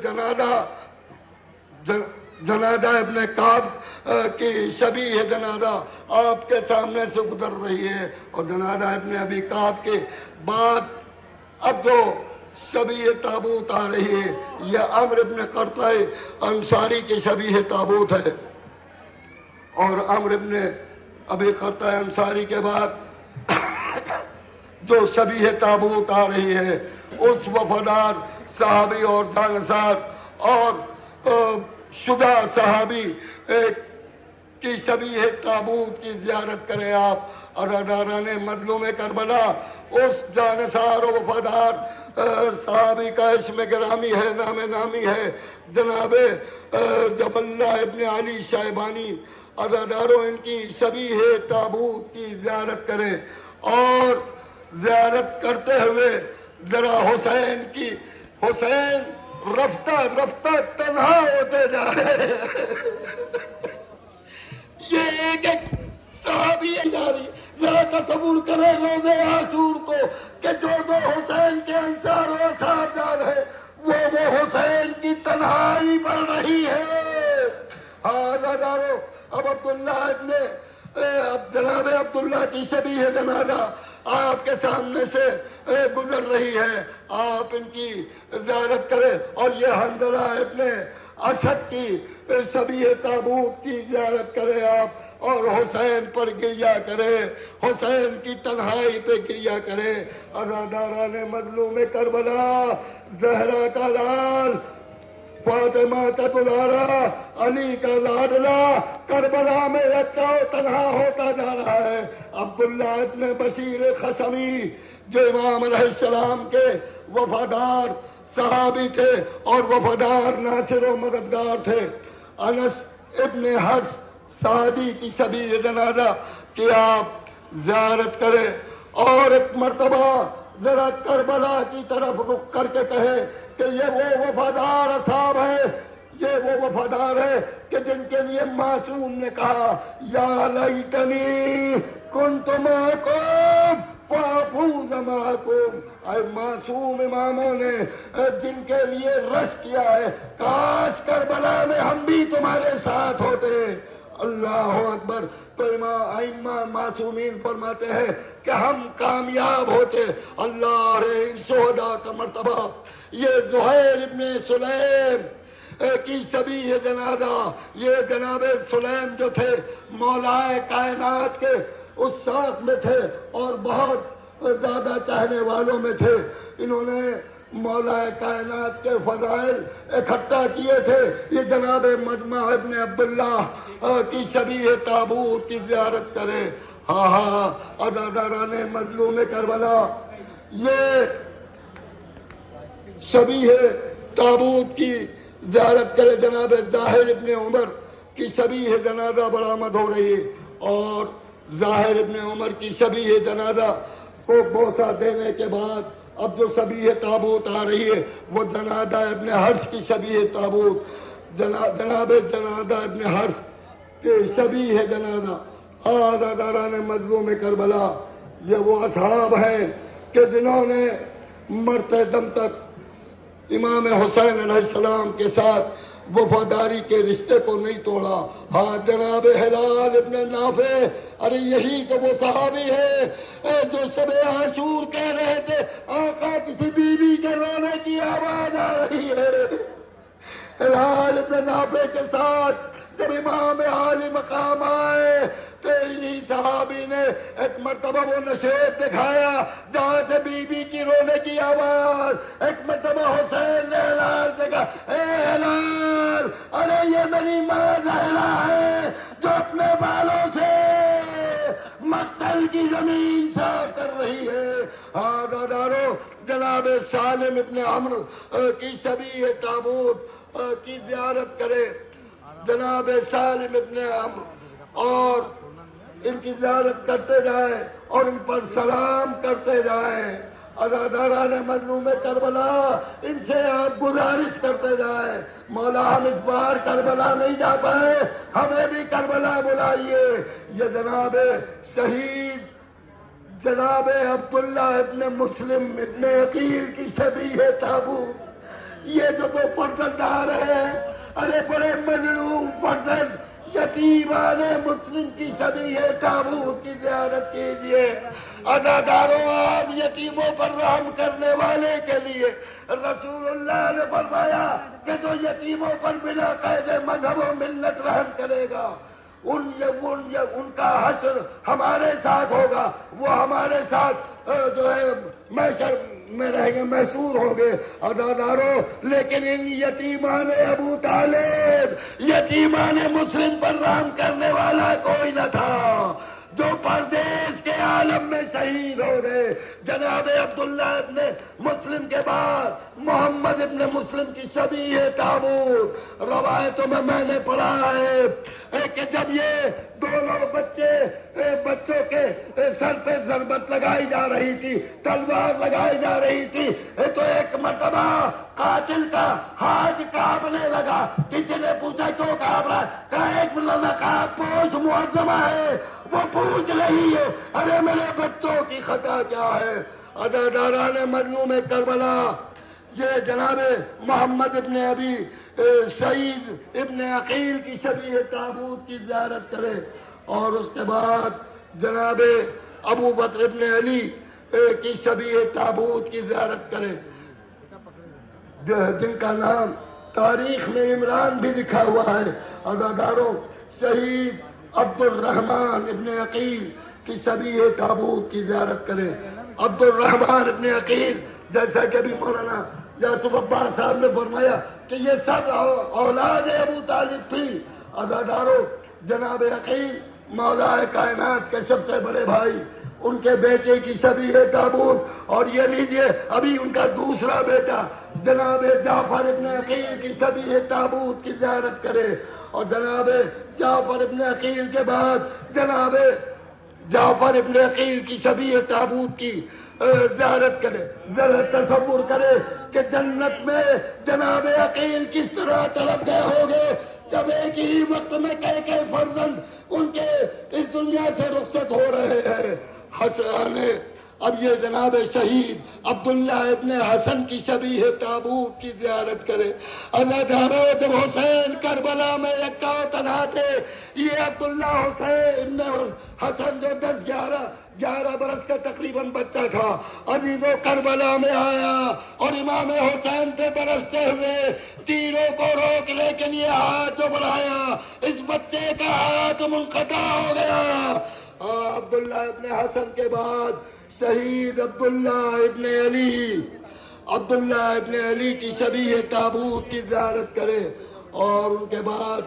جنازہ ابن کعب کی شبیہ جنازہ آپ کے سامنے سے گزر رہی ہے. اور جنازہ ابن ابی کعب کے بعد اب جو شبیہ تابوت آ رہی ہے، یہ عمر ابن قرطہ انصاری کی شبیہ تابوت ہے. اور عمر ابن ابی قرطہ انصاری کے بعد جو شبیہ تابوت آ رہی ہے، اس وفادار صحابی اور جانثار اور شجاع صحابی کی شبیہ تابوت کی زیارت کریں آپ. عزاداران مظلوم کربلا اس جانثار و وفادار صحابی کا اسم گرامی ہے، نامی ہے، جناب جبلہ ابن علی شیبانی. عزاداروں، ان کی شبیہ تابوت کی زیارت کریں اور زیارت کرتے ہوئے ذرا حسین رفتہ تنہا ہوتے جا رہے ہیں. یہ ایک صحابی جاری ذرا تصور کرے روز عاشور کو کہ جو حسین کے انصار و اصحاب جا رہے وہ حسین کی تنہائی بڑھ رہی ہے. ہاں عزاداروں، اب جناب عبداللہ کی شبیہ جنازہ آپ کے سامنے سے گزر رہی ہے. آپ ان کی زیارت کریں اور یہ حنظلہ ابن اسد کی شبیہ تابوت کی زیارت کریں آپ اور حسین پر گریہ کریں، حسین کی تنہائی پہ گریہ کریں. عزاداران مظلوم کربلا، زہرا کا لال، فاطمہ کا دلارا، علی کا لاڈلا کربلا میں یکا تنہا ہوتا جا رہا ہے. عبداللہ ابن بشیر خشمی جو امام علیہ السلام کے وفادار صحابی تھے اور وفادار ناصر و مددگار تھے، انس ابن حرس سعدی کی شبیہ جنازہ کی آپ زیارت کریں اور ایک مرتبہ ذرا کربلا کی طرف رخ کر کے کہے کہ یہ وہ وفادار اصحاب ہیں، یہ وہ وفادار ہے کہ جن کے لیے معصوم نے کہا یا لیتنی کنت معکم فافوز معکم، اے معصوم اماموں نے جن کے لیے رش کیا ہے، کاش کربلا میں ہم بھی تمہارے ساتھ ہوتے۔ اللہ اکبر۔ تو ائمہ معصومین فرماتے ہیں کہ ہم کامیاب ہوتے۔ اللہ رے ان شہداء کا مرتبہ، یہ زہیر ابن سلیم کی شبیہ جنازہ، یہ جناب سلیم جو تھے مولا کائنات کے اس ساتھ میں تھے اور بہت زیادہ چاہنے والوں میں تھے۔ انہوں نے مولا کائنات کے فضائل اکٹھا کیے تھے۔ یہ جناب مجمع ابن عبداللہ کی شبیہ تابوت کی زیارت کرے۔ ہاں عزاداران مظلوم کربلا، یہ شبیہ تابوت کی زیارت کرے۔ جناب ظاہر ابن عمر کی شبیہ جنازہ برآمد ہو رہی ہے، اور ظاہر ابن عمر کی شبیہ جنازہ کو بوسہ دینے کے بعد اب جو شبیہ تابوت آ رہی ہے وہ جنازہ ابن حرش کی شبیہ تابوت، جناب جنازہ ابن حرش کے شبیہ جنازہ۔ عزاداران مظلوم کربلا، یہ وہ اصحاب ہیں کہ جنہوں نے مرتے دم تک امام حسین علیہ السلام کے ساتھ وفاداری کے رشتے کو نہیں توڑا۔ ہاں جناب ہلال ابن نافع، ارے یہی تو وہ صحابی ہے جو شب عاشور کہہ رہے تھے آقا کسی بیوی کے رونے کی آواز آ رہی ہے۔ ہلال ابن نافع کے ساتھ جب امام عالی مقام آئے تو انہی صحابی نے ایک مرتبہ وہ نشیب دکھایا جہاں سے بی بی کی رونے کی آواز۔ ایک مرتبہ حسین نے ہلال سے کہا، اے ہلال، ارے یہ میری ماں زہرا ہے جو اپنے بالوں سے مقتل کی زمین صاف کر رہی ہے۔ عزادارو، جناب سالم ابن عمرو کی شبیہ تابوت کی زیارت کرے۔ جناب سالم ابن عمرو، اور ان کی زیارت کرتے جائیں اور ان پر سلام کرتے جائیں۔ عزاداران مظلوم کربلا، ان سے آپ گزارش کرتے جائیں، مولا ہم اس بار کربلا نہیں جا پائے، ہمیں بھی کربلا بلائیے۔ یہ جناب شہید جناب عبداللہ ابن مسلم ابن عقیل کی شبیہ تابوت، یہ جو دو فرزند آ رہے ہیں، ارے بڑے مظلوم فرزند یتیمان مسلم کی شبیہ تابوت کی زیارت کیجیے۔ عزاداروں، آپ یتیموں پر رحم کرنے والے کے لیے رسول اللہ نے فرمایا کہ جو یتیموں پر بلا قید مذہب و ملت رحم کرے گا ان کا حشر ہمارے ساتھ ہوگا، وہ ہمارے ساتھ جو ہے محشر میں رہیں گے، محشور ہوں گے۔ عزاداروں، لیکن ان یتیمان ابو طالب، یتیمان مسلم پر رحم کرنے والا کوئی نہ تھا، جو پردیس کے عالم میں شہید ہو گئے۔ جناب عبداللہ ابن مسلم کے بعد محمد ابن مسلم کی شبیہ تابوت، روایتوں میں نے پڑھا ہے کہ جب یہ دونوں بچوں کے سر پہ ضربت لگائی جا رہی تھی، تلوار لگائی جا رہی تھی، تو ایک مرتبہ قاتل کا ہاتھ کانپنے لگا۔ کسی نے پوچھا کیوں کانپ رہا ہے؟ کہا ایک نقاب پوش معظمہ ہے، وہ پوچھ رہی ہے ارے میرے بچوں کی خطا کیا ہے۔ عزاداران مظلوم کربلا، یہ جناب محمد ابن ابی سعید ابن عقیل کی شبیہ تابوت کی زیارت کرے، اور اس کے بعد جناب ابو بکر ابن علی کی شبیہ تابوت کی زیارت کرے، جن کا نام تاریخ میں عمران بھی لکھا ہوا ہے۔ عزاداروں، شہید عبد الرحمن ابن عقیل کی شبیہ تابوت کی زیارت کرے۔ عبد الرحمن ابن عقیل، جیسا کہ ابھی مولانا یوسف عباس صاحب نے فرمایا کہ یہ سب اولاد ابو طالب تھی۔ عزاداروں، جناب عقیل مولا کائنات کے سب سے بڑے بھائی، ان کے بیٹے کی شبیہ تابوت، اور یہ لیجئے ابھی ان کا دوسرا بیٹا جناب جعفر ابن عقیل کی شبیہ تابوت کی زیارت کرے، اور جناب جعفر ابن عقیل کے بعد جناب جعفر ابن عقیل کی شبیہ تابوت کی زیارت کرے۔ ذرا تصور کرے کہ جنت میں جناب عقیل کس طرح تڑپ گئے ہوں گے جب ایک ہی وقت میں کئی فرزند ان کے اس دنیا سے رخصت ہو رہے ہیں۔ اب یہ جناب شہید عبداللہ ابن حسن کی شبیہ تابوت کی زیارت کرے. عزادارو جب حسین کربلا میں یکا و تنہا تھے، یہ عبداللہ حسین ابن حسن جو 11 برس کا تقریباً بچہ تھا، عزیزو کربلا میں آیا اور امام حسین پہ برستے ہوئے تیروں کو روک، لیکن یہ ہاتھ جو بڑھایا اس بچے کا ہاتھ منقطع ہو گیا. عبداللہ ابن حسن کے بعد شہید عبداللہ ابن علی کی شبیہ تابوت کی زیارت کرے. اور ان کے بعد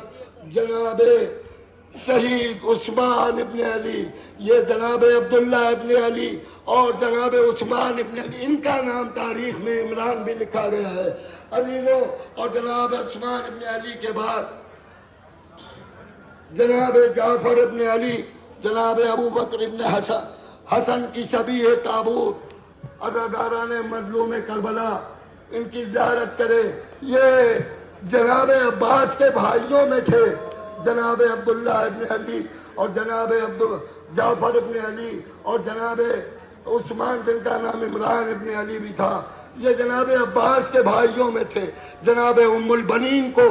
جناب شہید عثمان ابن علی، یہ جناب عبداللہ ابن علی اور جناب عثمان ابن علی، ان کا نام تاریخ میں عمران بھی لکھا گیا ہے عزیزو. اور جناب عثمان ابن علی کے بعد جناب جعفر ابن علی، جناب ابو بکر ابن حسن کی شبیہ تابوت، عزاداران مظلوم کربلا، ان کی زیارت کرے. یہ جناب عباس کے بھائیوں میں تھے، جناب عبداللہ ابن علی اور جناب جعفر ابن علی اور جناب عثمان جن کا نام عمران ابن علی بھی تھا، یہ جناب عباس کے بھائیوں میں تھے. جناب ام البنین کو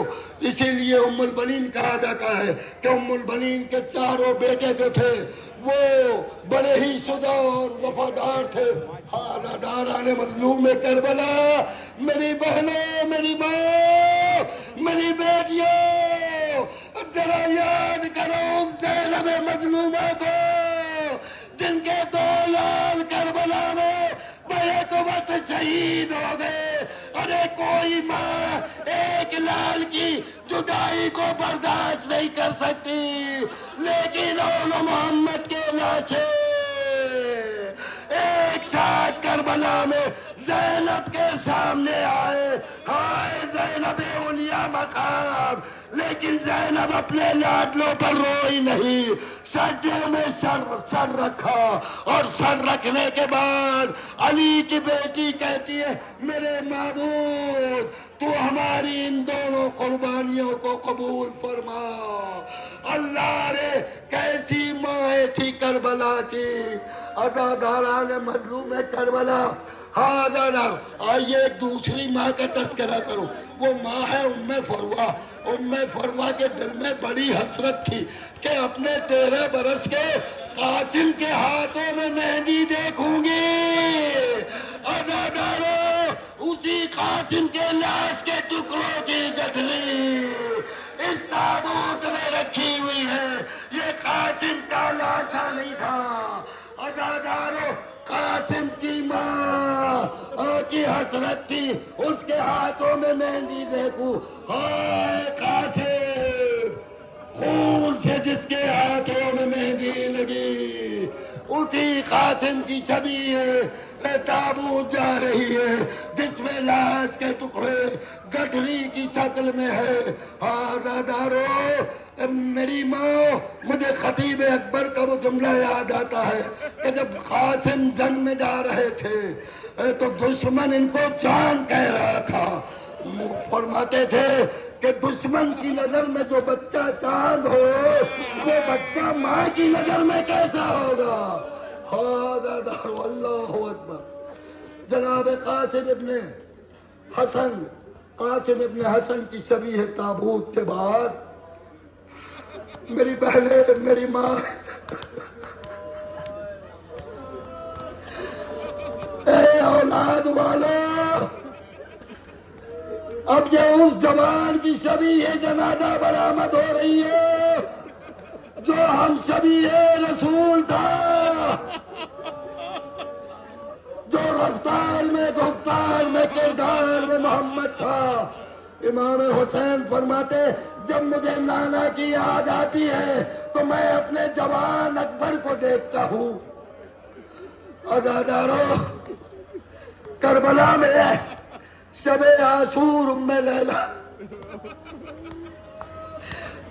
اسی لیے ام البنین کہا جاتا ہے کہ ام البنین کے چاروں بیٹے جو تھے وہ بڑے ہی شجاع اور وفادار تھے. عزاداران مظلوم کربلا، میری بہنوں، میری ماں، میری بیٹیوں، ذرا یاد کرو اس زینب مظلومہ کو جن کے 2 لال کربلا میں بیک وقت شہید ہو گئے. ارے کوئی ماں ایک لال کی جدائی کو برداشت نہیں کر سکتی، لیکن اول محمد کے لاشیں ایک ساتھ کربلا میں زینب کے سامنے آئے. ہائے زینب اولیاء مقام، لیکن زینب اپنے لاڈلوں پر روئی نہیں، سجدے میں سر رکھا. اور سر رکھنے کے بعد علی کی بیٹی کہتی ہے میرے معبود تو ہماری ان دونوں قربانیوں کو قبول فرما. اللہ رے کیسی ماں تھی کربلا کی. عزاداران مظلوم کربلا، ہاں دادا آئیے ایک دوسری ماں کا تذکرہ کرو. وہ ماں ہے ام فروہ. ام فروہ کے دل میں بڑی حسرت تھی کہ اپنے 13 برس کے قاسم کے ہاتھوں میں مہندی دیکھوں گی. عزادارو اسی قاسم کے لاش کے ٹکڑوں کی گٹھلی اس تابوت میں رکھی ہوئی ہے. یہ قاسم کا لاشا نہیں تھا. عزادارو قاسم کی ماں کی حسرت تھی اس کے ہاتھوں میں مہندی دیکھوں. ہائے قاسم، خون سے جس کے ہاتھوں میں مہندی لگی اسی قاسم کی شبیہ تابوت جا رہی ہے جس میں لاش کے ٹکڑے گٹھری کی شکل میں ہے. عزادارو میری ماں، مجھے خطیب اکبر کا وہ جملہ یاد آتا ہے کہ جب قاسم جنگ میں جا رہے تھے تو دشمن ان کو چاند کہہ رہا تھا. فرماتے تھے کہ دشمن کی نظر میں جو بچہ چاند ہو وہ بچہ ماں کی نظر میں کیسا ہوگا. اللہ اکبر. جناب قاسم ابن حسن کی شبیہ تابوت کے بعد میری بہنیں، میری ماں، اے اولاد والو، اب یہ اس جوان کی شبیہ جنازہ برآمد ہو رہی ہے جو ہم شبیہ رسول تھا، جو رفتار میں، گفتار میں، کردار میں محمد تھا. امام حسین فرماتے جب مجھے نانا کی یاد آتی ہے تو میں اپنے جوان اکبر کو دیکھتا ہوں. عزادارو کربلا میں شب عاشور ام لیلا،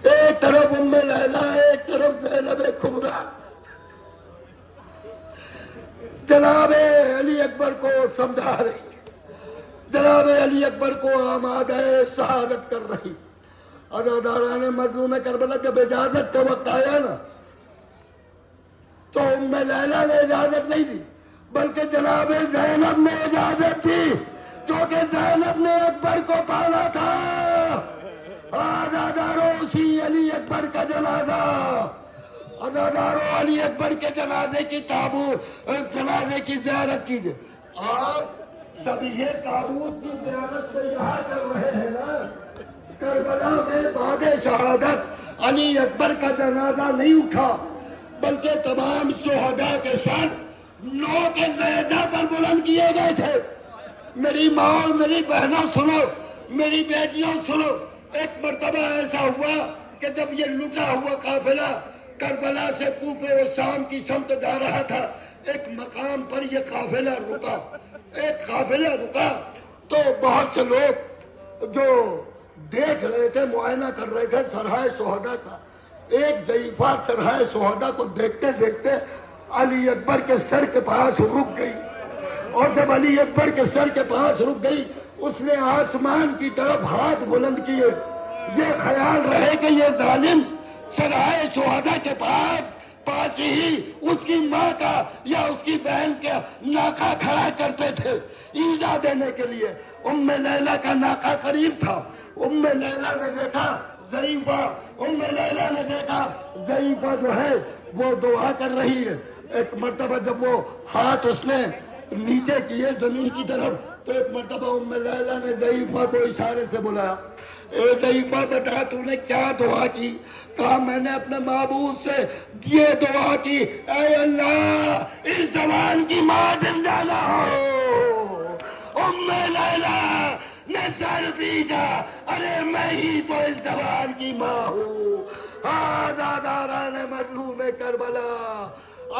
ایک طرف ام لیلا، ایک طرف زینب کبریٰ، جناب علی اکبر کو سمجھا رہی، جناب علی اکبر کو آمادہ شہادت کر رہی. عزاداران مظلوم کربلا جب اجازت کا وقت آیا نا تو ام لیلا نے اجازت نہیں دی. بلکہ جناب زینب نے اجازت دی، کیونکہ زینب نے اکبر کو پالا تھا۔ عزادارو اسی علی اکبر کا جنازہ، عزادارو علی اکبر کے جنازے کی جنازے کی زیارت کیجیے۔ آپ سب یہ تابوت کی زیارت سے یہاں کر رہے ہیں نا، کربلا میں بعد شہادت علی اکبر کا جنازہ نہیں اٹھا، بلکہ تمام شہداء کے ساتھ 9 کے نیزہ پر بلند کیے گئے تھے۔ میری ماں اور میری بہنوں سنو، میری بیٹیوں سنو، ایک مرتبہ ایسا ہوا کہ جب یہ لٹا ہوا قافلہ کربلا سے کوفہ و شام کی سمت جا رہا تھا، ایک مقام پر یہ قافلہ رکا، تو بہت سے لوگ جو دیکھ رہے تھے، معائنہ کر رہے تھے سرحائے شہداء کا، ایک ضعیفہ سرحائے شہداء کو دیکھتے دیکھتے علی اکبر کے سر کے پاس رک گئی، اور جب علی اکبر کے سر کے پاس رک گئی، اس نے آسمان کی طرف ہاتھ بلند کیے، یہ خیال رہے کہ یہ ظالم سرائے شہداء کے پاس ہی اس کی ماں کا یا اس کی بہن کا ناکا کھڑا کرتے تھے ایذا دینے کے لیے۔ ام لیلہ کا ناکا قریب تھا، ام لیلہ نے دیکھا ضعیفہ، ام لیلہ نے دیکھا ضعیفہ جو ہے وہ دعا کر رہی ہے۔ ایک مرتبہ جب وہ ہاتھ اس نے نیچے کیے زمین کی طرف، تو ایک مرتبہ ام لیلہ نے ضعیفہ کو اشارے سے بلایا، اے ضعیفہ بتا تو نے کیا دعا کی؟ کہا میں نے اپنے معبود سے یہ دعا کی، اے اللہ اس جوان کی ماں زندہ نہ ہو۔ ام لیلہ نے سر پیٹا، ارے میں ہی تو اس جوان کی ماں ہوں، عزاداران مظلوم کربلا۔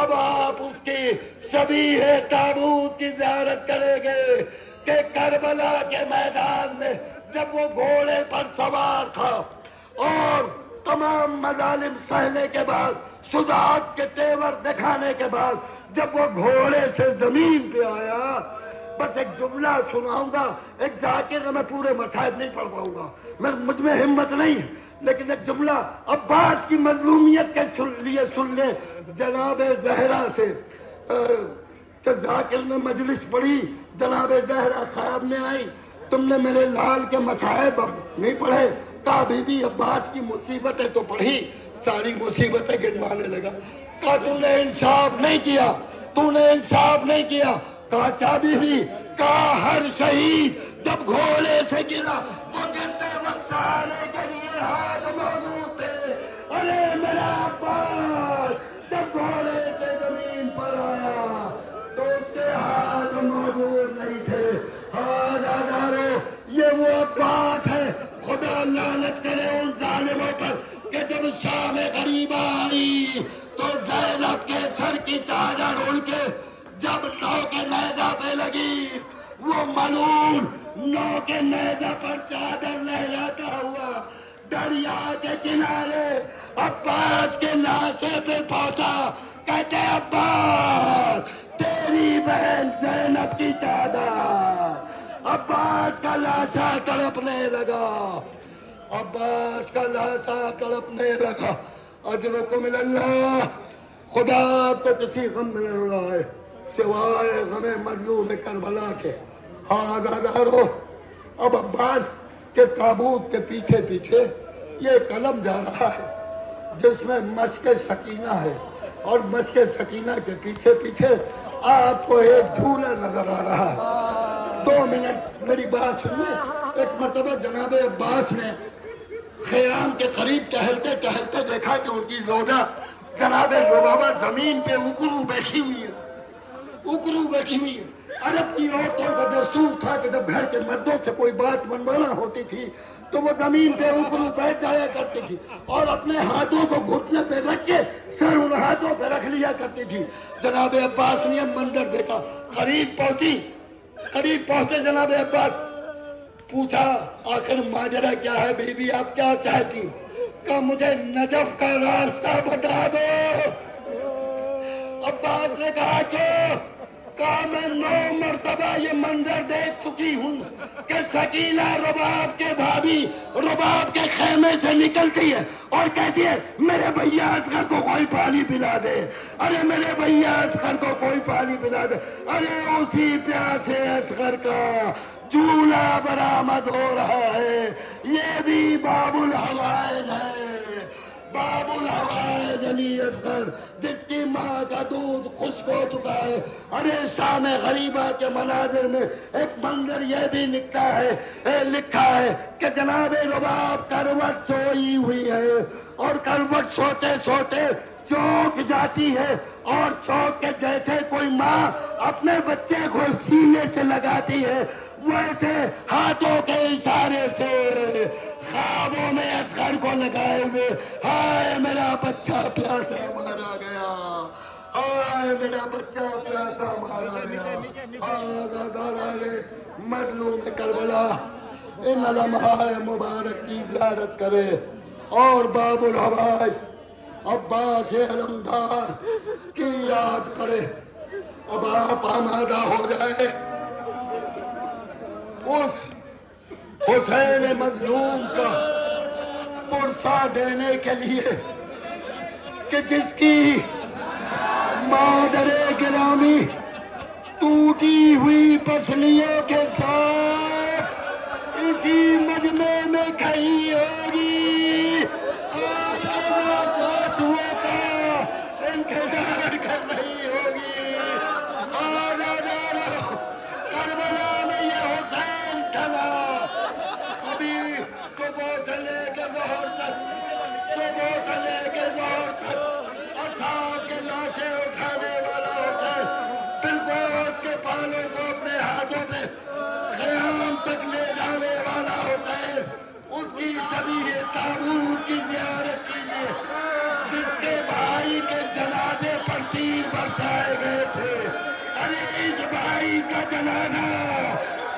اب آپ اس کی شبیہ تابوت کی زیارت کریں گے کہ کربلا کے میدان میں جب وہ گھوڑے پر سوار تھا اور تمام مظالم سہنے کے بعد، شجاعت کے تیور دکھانے کے بعد جب وہ گھوڑے سے زمین پہ آیا، بس ایک جملہ سناؤں گا، ایک ذاکر میں پورے مصائب نہیں پڑھ پاؤں گا، مجھ میں ہمت نہیں ہے، لیکن ایک جملہ عباس کی مظلومیت کے لیے سن لیں جناب زہرا سے، کہ ذاکر نے مجلس پڑھی، جناب زہرا صاحب نے آئی، تم نے میرے لال کے مصائب اب نہیں پڑھے؟ کہا بی بی عباس کی مصیبتیں تو پڑھی، ساری مصیبتیں گنوانے لگا۔ کہا تم نے انصاف نہیں کیا، تم نے انصاف نہیں کیا۔ کہا کیا بی بی؟ کہا ہر شہید جب گھوڑے سے گرا تو گرتے وقت سہارے کے لیے ہاتھ موجود تھے، ارے میرا عباس جب گھوڑے سے زمین پر آیا تو اس کے ہاتھ موجود نہیں تھے۔ یہ وہ عباس ہے، خدا لعنت کرے ان ظالموں پر کہ جب شام غریبہ آئی تو زینب کے سر کی چادر اڑ کے جب 9 کے نیزہ پہ لگی، وہ ملعون 9 کے نیزہ پر چادر لہراتا ہوا دریا کے کنارے عباس کے لاشے پہ پہنچا، کہتے عباس تیری بہن زینب کی چادر۔ عباس کا لاشا تڑپنے لگا، عباس کا لاشا تڑپنے لگا۔ اجرکم من اللہ، خدا آپ کو کسی غم میں نہ اڑائے سوائے غم مظلوم کربلا کے۔ عزادارو، اب عباس کے تابوت کے پیچھے پیچھے یہ قلم جا رہا ہے جس میں مشق سکینہ ہے، اور مشق سکینہ کے پیچھے پیچھے آپ کو ایک جھولا نظر آ رہا ہے۔ 2 منٹ میری بات سنیے۔ ایک مرتبہ جناب عباس نے خیام کے قریب ٹہلتے ٹہلتے دیکھا کہ ان کی زوجہ جناب لبابہ زمین پہ اکرو بیٹھی ہوئی ہے۔ عرب کی عورتوں کا دستور تھا کہ جب گھر کے مردوں سے کوئی بات منوانا ہوتی تھی تو وہ زمین پہ اکرو بیٹھ جایا کرتی تھی اور اپنے ہاتھوں کو گھٹنے پہ رکھ کے سر ان ہاتھوں پہ رکھ لیا کرتی تھی۔ جناب عباس نے منظر دیکھا، قریب پہنچے جناب عباس، پوچھا آخر ماجرا کیا ہے بی بی، آپ کیا چاہتی؟ کہا مجھے نجف کا راستہ بتا دو۔ عباس نے کہا کہا میں 9 مرتبہ یہ منظر دیکھ چکی ہوں کہ سکینہ رباب کے بھابھی رباب کے خیمے سے نکلتی ہے اور کہتی ہے میرے بھیا اصغر کو کوئی پانی پلا دے، ارے میرے بھیا اصغر کو کوئی پانی پلا دے۔ ارے اسی پیاسے اصغر کا جھولا برآمد ہو رہا ہے، یہ بھی باب الحوائج ہے، باب الحوائج علی اصغر، جس کی ماں کا دودھ خشک ہو چکا ہے۔ ارے شام غریبہ کے مناظر میں ایک منظر یہ بھی لکھا ہے کہ جناب رباب کروٹ سوئی ہوئی ہے اور کروٹ سوتے سوتے چونک جاتی ہے، اور چونک کے جیسے کوئی ماں اپنے بچے کو سینے سے لگاتی ہے، ویسے ہاتھوں کے اشارے سے خوابوں میں اصغر کو لگائے ہوئے ہائے میرا بچہ پیاسا مارا گیا، ہائے میرا بچہ پیاسا مارا گیا۔ مظلوم کربلا ان لمحہ مبارک کی زیارت کرے اور باب الحوائج عباس علمدار کی یاد کرے۔ اب آپ آمادہ ہو جائے اس حسین مظلوم کا پرسہ دینے کے لیے کہ جس کی مادر گرامی ٹوٹی ہوئی پسلیوں کے ساتھ اسی مجمع میں کہیں ہوگی، آپ کے آنسوؤں کا انتظار کر رہی ہوگی۔ کربلا میں یہ حسین کھلا، ابھی صبح سے لے کے ظہر تک، صبح سے لے کے ظہر تک اصحاب کے لاشیں اٹھانے والا حسین، بالکل کے پالوں کو اپنے ہاتھوں میں خیام تک لے جانے والا حسین، اس کی شبیہ تابوت کی زیارت کیجیے جس کے بھائی کے جنازے پر تیر برسائے گئے تھے۔ ارے اس بھائی کا جنازہ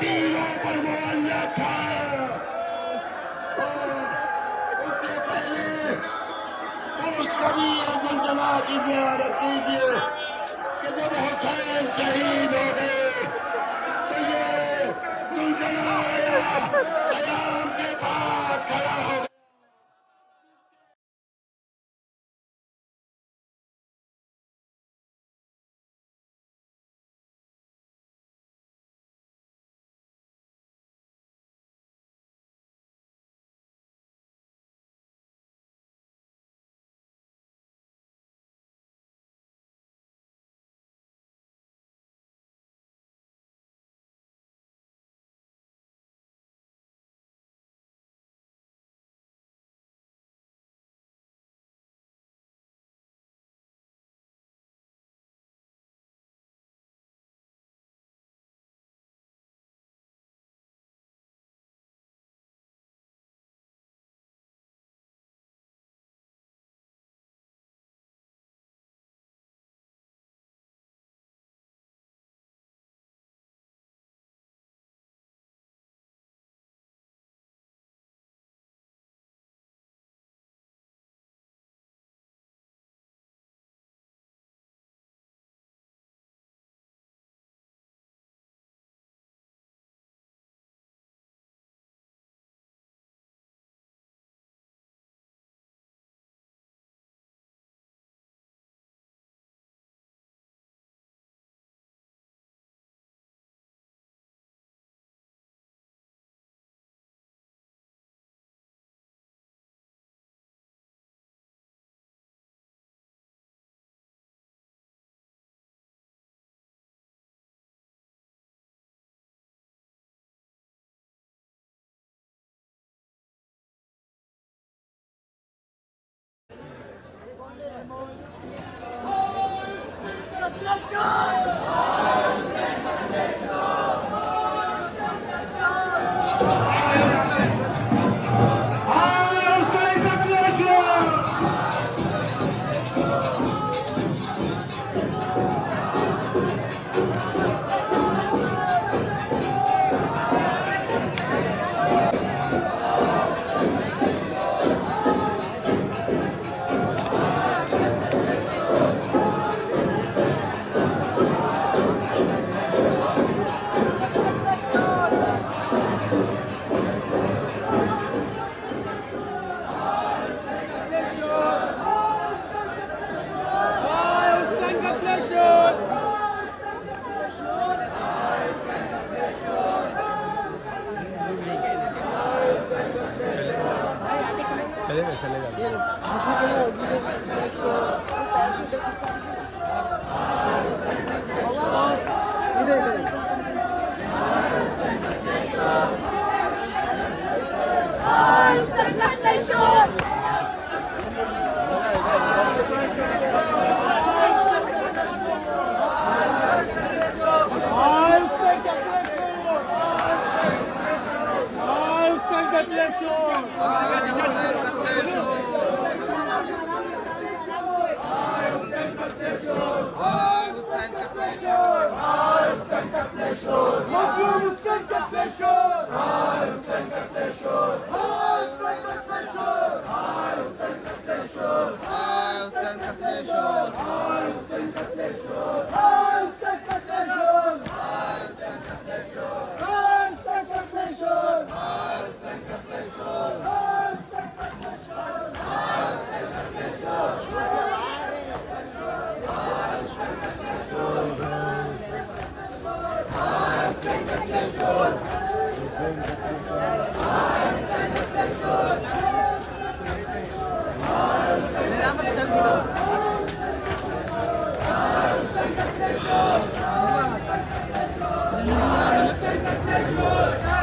تیروں پر معلق تھا، اور اس سے پہلے اس شبیہ زلزلہ کی زیارت کیجیے کہ جب حسین شہید ہو گئے تو یہ زلزلہ آیا، قیام کے پاس کھڑا ہو گیا۔